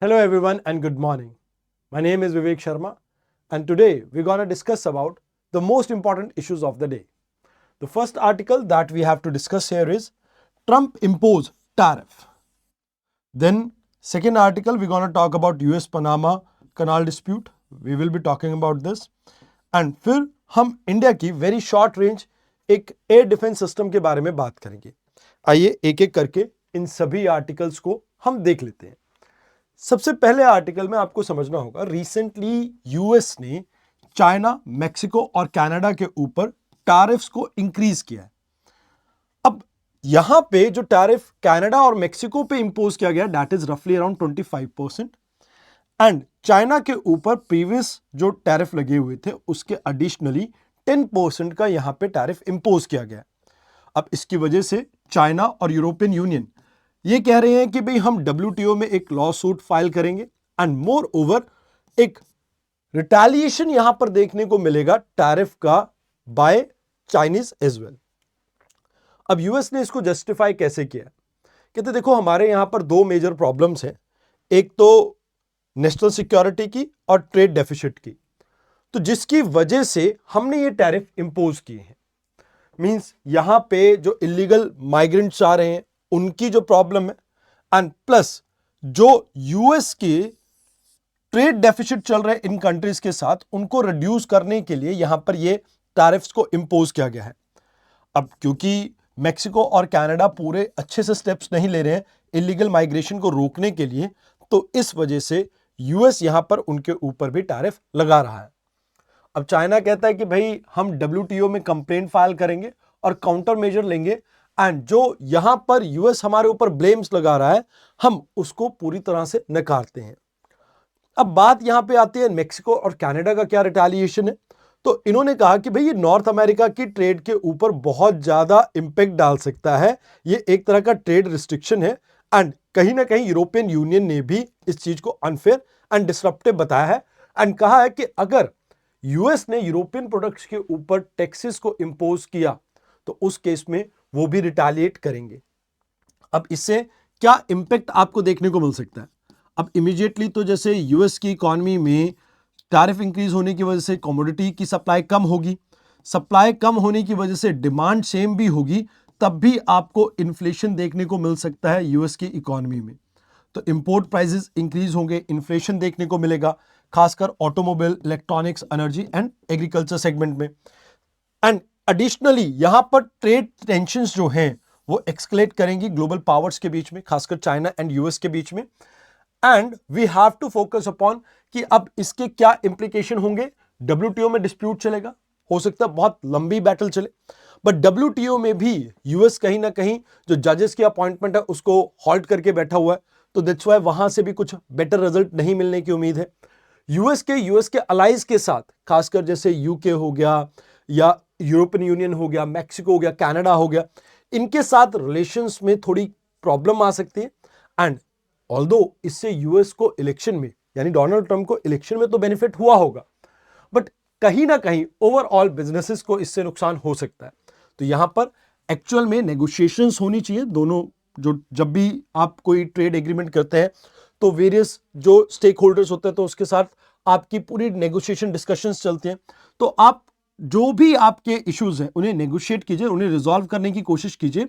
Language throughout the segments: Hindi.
Hello everyone and good morning. My name is Vivek Sharma and today we're going to discuss about the most important issues of the day. The first article that we have to discuss here is Trump impose tariff. Then second article we're going to talk about US Panama Canal dispute. We will be talking about this. And फिर हम इंडिया की वेरी शॉर्ट रेंज एक एयर डिफेंस सिस्टम के बारे में बात करेंगे. आइए एक एक करके इन सभी आर्टिकल्स को हम देख लेते हैं. सबसे पहले आर्टिकल में आपको समझना होगा, रिसेंटली यूएस ने चाइना, मैक्सिको और कनाडा के ऊपर टैरिफ्स को इंक्रीज किया है. अब यहां पे जो टैरिफ कनाडा और मैक्सिको पे इंपोज किया गया दैट इज रफली अराउंड 25% एंड चाइना के ऊपर प्रीवियस जो टैरिफ लगे हुए थे उसके एडिशनली 10% का यहां पे टैरिफ इंपोज किया गया. अब इसकी वजह से चाइना और यूरोपियन यूनियन ये कह रहे हैं कि भाई हम WTO में एक लॉ सूट फाइल करेंगे एंड मोर ओवर एक रिटेलिएशन यहां पर देखने को मिलेगा टैरिफ का बाय चाइनीज एज वेल. अब यूएस ने इसको जस्टिफाई कैसे किया? कहते देखो हमारे यहां पर दो मेजर प्रॉब्लम्स हैं, एक तो नेशनल सिक्योरिटी की और ट्रेड डेफिसिट की, तो जिसकी वजह से हमने ये टैरिफ इंपोज किए हैं. मींस यहां पे जो इलीगल माइग्रेंट्स आ रहे हैं उनकी जो प्रॉब्लम है एंड प्लस जो यूएस के ट्रेड डेफिसिट चल रहे हैं इन कंट्रीज के साथ उनको रिड्यूस करने के लिए यहां पर ये टैरिफ्स को इंपोज किया गया है. अब क्योंकि मैक्सिको और कनाडा पूरे अच्छे से स्टेप्स नहीं ले रहे हैं इलीगल माइग्रेशन को रोकने के लिए, तो इस वजह से यूएस यहां पर उनके ऊपर भी टैरिफ लगा रहा है. अब चाइना कहता है कि भाई हम WTO में कंप्लेंट फाइल करेंगे और काउंटर मेजर लेंगे एंड जो यहां पर यूएस हमारे ऊपर ब्लेम्स लगा रहा है हम उसको पूरी तरह से नकारते हैं. अब बात यहां पे आती है मैक्सिको और कनाडा का क्या रिटेलिएशन है. तो इन्होंने कहा कि भाई ये नॉर्थ अमेरिका की ट्रेड के ऊपर बहुत ज्यादा इंपैक्ट डाल सकता है, ये एक तरह का ट्रेड रिस्ट्रिक्शन है एंड कहीं ना कहीं यूरोपियन यूनियन ने भी इस चीज को अनफेयर एंड डिसरप्टिव बताया है एंड कहा है कि अगर यूएस ने यूरोपियन प्रोडक्ट्स के ऊपर टैक्सेस को इंपोज किया तो उस केस में वो भी रिटेलिएट करेंगे. अब इससे क्या इंपैक्ट आपको देखने को मिल सकता है? अब इमीडिएटली तो जैसे यूएस की इकोनॉमी में टैरिफ इंक्रीज होने की वजह से कमोडिटी की सप्लाई कम होगी, सप्लाई कम होने की वजह से डिमांड सेम भी होगी, तब भी आपको इन्फ्लेशन देखने को मिल सकता है यूएस की इकोनॉमी में. तो इंपोर्ट प्राइसेस इंक्रीज होंगे, इन्फ्लेशन देखने को मिलेगा, खासकर automobile, electronics, energy and agriculture segment में. एंड एडिशनली यहां पर ट्रेड टेंशंस जो हैं वो एक्सकेलेट करेंगी ग्लोबल पावर्स के बीच में, खासकर चाइना एंड यूएस के बीच में. And we have to focus upon कि अब इसके क्या इंप्लीकेशन होंगे. WTO में डिस्प्यूट चलेगा, हो सकता है बहुत लंबी बैटल चले, बट WTO में भी यूएस कहीं ना कहीं जो जजेस की अपॉइंटमेंट है उसको हॉल्ट करके बैठा हुआ है, तो दैट्स व्हाई वहां से भी कुछ बेटर रिजल्ट नहीं मिलने की उम्मीद है. यूएस के अलाइज के साथ, खासकर जैसे यूके हो गया या यूरोपियन यूनियन हो गया, मैक्सिको हो गया, कनाडा हो गया, इनके साथ रिलेशंस में थोड़ी प्रॉब्लम आ सकती है. एंड ऑल्दो इससे यूएस को इलेक्शन में यानी डोनाल्ड ट्रंप को इलेक्शन में तो बेनिफिट हुआ होगा, बट कहीं ना कहीं ओवरऑल बिजनेसेस को इससे नुकसान हो सकता है. तो यहां पर एक्चुअल में नेगोशिएशंस होनी चाहिए दोनों. जो जब भी आप कोई ट्रेड एग्रीमेंट करते हैं तो वेरियस जो स्टेक होल्डर्स होते हैं तो उसके साथ आपकी पूरी नेगोशिएशन डिस्कशंस चलती हैं. तो आप जो भी आपके इश्यूज हैं उन्हें नेगोशिएट कीजिए, उन्हें रिजॉल्व करने की कोशिश कीजिए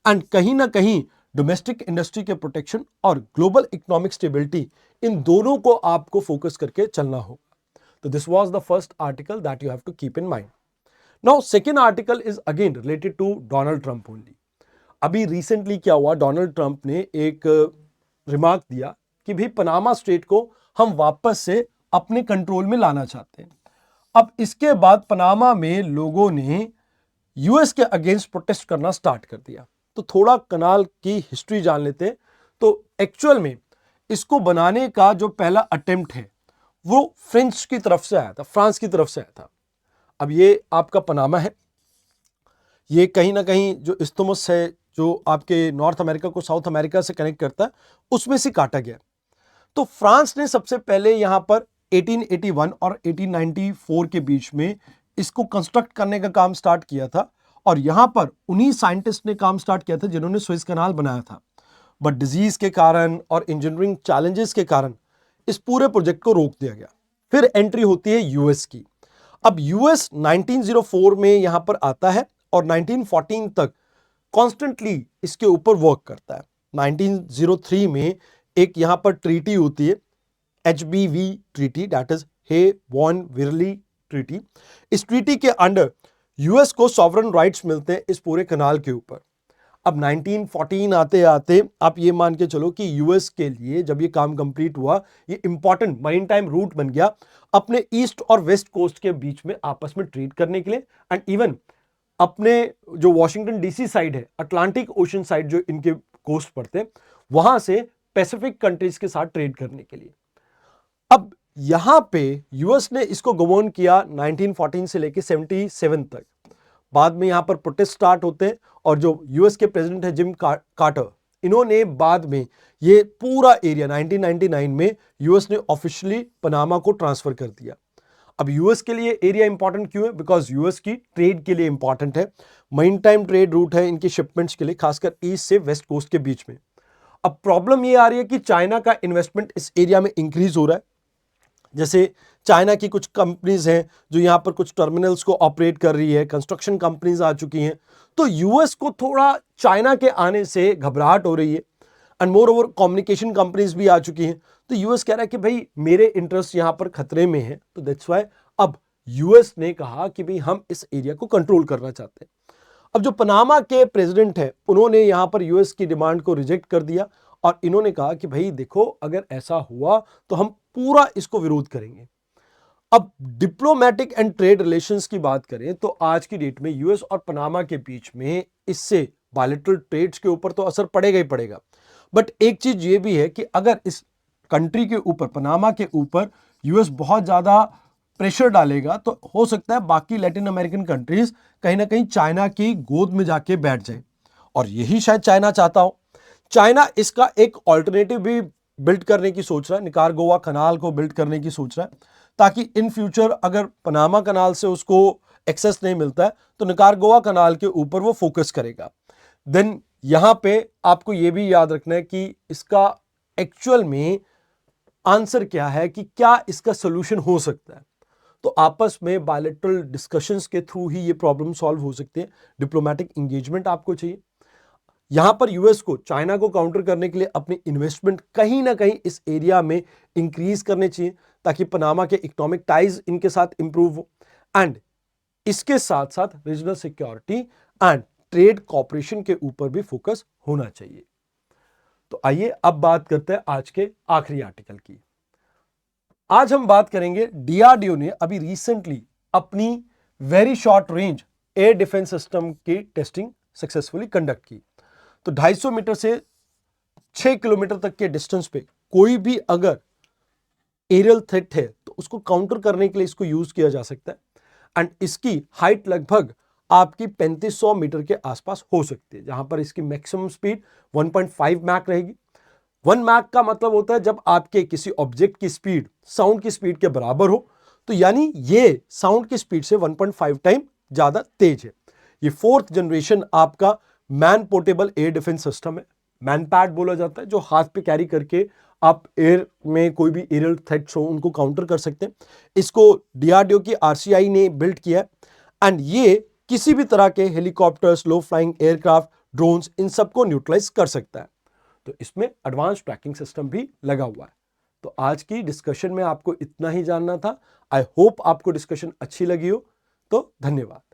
एंड कहीं ना कहीं डोमेस्टिक इंडस्ट्री के प्रोटेक्शन और ग्लोबल इकोनॉमिक स्टेबिलिटी, इन दोनों को आपको फोकस करके चलना होगा. तो this was the first article that you have to keep in mind. Now second article is again related to Donald Trump only. अभी रिसेंटली क्या हुआ, डोनाल्ड ट्रंप ने एक रिमार्क दिया कि भाई पनामा स्ट्रेट को हम वापस से अपने कंट्रोल में लाना चाहते हैं. अब इसके बाद पनामा में लोगों ने यूएस के अगेंस्ट प्रोटेस्ट करना स्टार्ट कर दिया. तो थोड़ा कनाल की हिस्ट्री जान लेते हैं. तो एक्चुअल में इसको बनाने का जो पहला अटेम्प्ट है वो फ्रेंच की तरफ से आया था, फ्रांस की तरफ से आया था. अब ये आपका पनामा है, ये कहीं ना कहीं जो इस्तुमस है जो आपके नॉर्थ अमेरिका को साउथ अमेरिका से कनेक्ट करता है उसमें से काटा गया. तो फ्रांस ने सबसे पहले यहां पर 1881 और 1894 के बीच में इसको कंस्ट्रक्ट करने का काम स्टार्ट किया था और यहां पर उन्हीं साइंटिस्ट ने काम स्टार्ट किया था जिन्होंने स्विस कनाल बनाया था. बट डिजीज के कारण और इंजीनियरिंग चैलेंजेस के कारण इस पूरे प्रोजेक्ट को रोक दिया गया। फिर एंट्री होती है यूएस की। अब यूएस 1904 में यहां पर आता है और 1914 तक कॉन्स्टेंटली इसके ऊपर वर्क करता है। 1903 में एक यहां पर ट्रीटी होती है, HBV treaty, that is Hay Bunau Varilla treaty. इस ट्रीटी के अंडर यूएस को सॉवरन राइट्स मिलते हैं इस पूरे कनाल के ऊपर। अब 1914 आते आते आप ये मान के चलो कि यूएस के लिए जब ये काम कंप्लीट हुआ, ये इंपॉर्टेंट मरीन टाइम रूट बन गया अपने ईस्ट और वेस्ट कोस्ट के बीच में आपस में ट्रेड करने के लिए, एंड इवन अपने जो वॉशिंगटन डीसी साइड है, अटलांटिक ओशन साइड जो इनके कोस्ट पड़ते हैं, वहां से पैसिफिक कंट्रीज के साथ ट्रेड करने के लिए। अब यहां पे यूएस ने इसको गवर्न किया 1914 से लेके 77 तक। बाद में यहां पर प्रोटेस्ट स्टार्ट होते हैं और जो यूएस के प्रेसिडेंट है जिम कार्टर, इन्होंने बाद में ये पूरा एरिया 1999 में यूएस ने ऑफिशियली पनामा को ट्रांसफर कर दिया। अब यूएस के लिए एरिया इंपॉर्टेंट क्यों है? बिकॉज यूएस की ट्रेड के लिए इंपॉर्टेंट है, मेन टाइम ट्रेड रूट है इनकी शिपमेंट्स के लिए, खासकर ईस्ट से वेस्ट कोस्ट के बीच में। अब प्रॉब्लम ये आ रही है कि चाइना का इन्वेस्टमेंट इस एरिया में इंक्रीज हो रहा है। जैसे चाइना की कुछ कंपनीज हैं जो यहां पर कुछ टर्मिनल्स को ऑपरेट कर रही है, कंस्ट्रक्शन कंपनीज आ चुकी हैं, तो यूएस को थोड़ा चाइना के आने से घबराहट हो रही है। And more over communication companies भी आ चुकी हैं, तो यूएस कह रहा है कि भाई मेरे इंटरेस्ट यहां पर खतरे में है, तो दैट्स व्हाई अब यूएस ने कहा कि भाई हम इस एरिया को कंट्रोल करना चाहते हैं। अब जो पनामा के प्रेसिडेंट है, उन्होंने यहां पर यूएस की डिमांड को रिजेक्ट कर दिया और इन्होंने कहा कि भाई देखो, अगर ऐसा हुआ तो हम पूरा इसको विरोध करेंगे। अब डिप्लोमेटिक एंड ट्रेड रिलेशंस की बात करें तो आज की डेट में यूएस और पनामा के बीच में इससे बायलैटरल ट्रेड्स के ऊपर तो असर पड़ेगा ही पड़ेगा, बट एक चीज ये भी है कि अगर इस कंट्री के ऊपर, पनामा के ऊपर यूएस बहुत ज्यादा प्रेशर डालेगा तो हो सकता है बाकी लैटिन अमेरिकन कंट्रीज कहीं ना कहीं चाइना की गोद में जाके बैठ जाए, और यही शायद चाइना चाहता हो। चाइना इसका एक ऑल्टरनेटिव भी बिल्ड करने की सोच रहा है, निकारागुआ कनाल को बिल्ड करने की सोच रहा है, ताकि इन फ्यूचर अगर पनामा कनाल से उसको एक्सेस नहीं मिलता है तो निकारागुआ कनाल के ऊपर वो फोकस करेगा। देन यहां पे आपको ये भी याद रखना है कि इसका एक्चुअल में आंसर क्या है, कि क्या इसका सोल्यूशन हो सकता है। तो आपस में बायलैटरल डिस्कशंस के थ्रू ही ये प्रॉब्लम सॉल्व हो सकती है। डिप्लोमेटिक एंगेजमेंट आपको चाहिए। यहां पर यूएस को चाइना को काउंटर करने के लिए अपनी इन्वेस्टमेंट कहीं ना कहीं इस एरिया में इंक्रीज करने चाहिए, ताकि पनामा के इकोनॉमिक टाइज इनके साथ इंप्रूव हो, एंड इसके साथ साथ regional security and trade cooperation के ऊपर भी फोकस होना चाहिए। तो आइए अब बात करते हैं आज के आखिरी आर्टिकल की। आज हम बात करेंगे, डीआरडीओ ने अभी रिसेंटली अपनी very short range air defence system की टेस्टिंग सक्सेसफुली कंडक्ट की। तो 250 मीटर से 6 किलोमीटर तक के डिस्टेंस पे कोई भी अगर एरियल थ्रेट है तो उसको काउंटर करने के लिए इसको यूज किया जा सकता है, एंड इसकी हाइट लगभग आपकी 3500 मीटर के आसपास हो सकती है, जहां पर इसकी मैक्सिमम स्पीड 1.5 मैक रहेगी। 1 मैक का मतलब होता है जब आपके किसी ऑब्जेक्ट की स्पीड साउंड की स्पीड के बराबर हो, तो यानी ये साउंड की स्पीड से 1.5 टाइम ज्यादा तेज है। ये 4th जनरेशन आपका man portable air defence system है। मैन पैड बोला जाता है, जो हाथ पे कैरी करके आप एयर में कोई भी एरियल थ्रेट्स हो उनको काउंटर कर सकते हैं। इसको डीआरडीओ की आरसीआई ने बिल्ड किया है, एंड ये किसी भी तरह के हेलीकॉप्टर्स, लो फ्लाइंग एयरक्राफ्ट, ड्रोन्स, इन सबको न्यूट्रलाइज कर सकता है। तो इसमें एडवांस ट्रैकिंग सिस्टम भी लगा हुआ है। तो आज की डिस्कशन में आपको इतना ही जानना था। आई होप आपको डिस्कशन अच्छी लगी हो। तो धन्यवाद।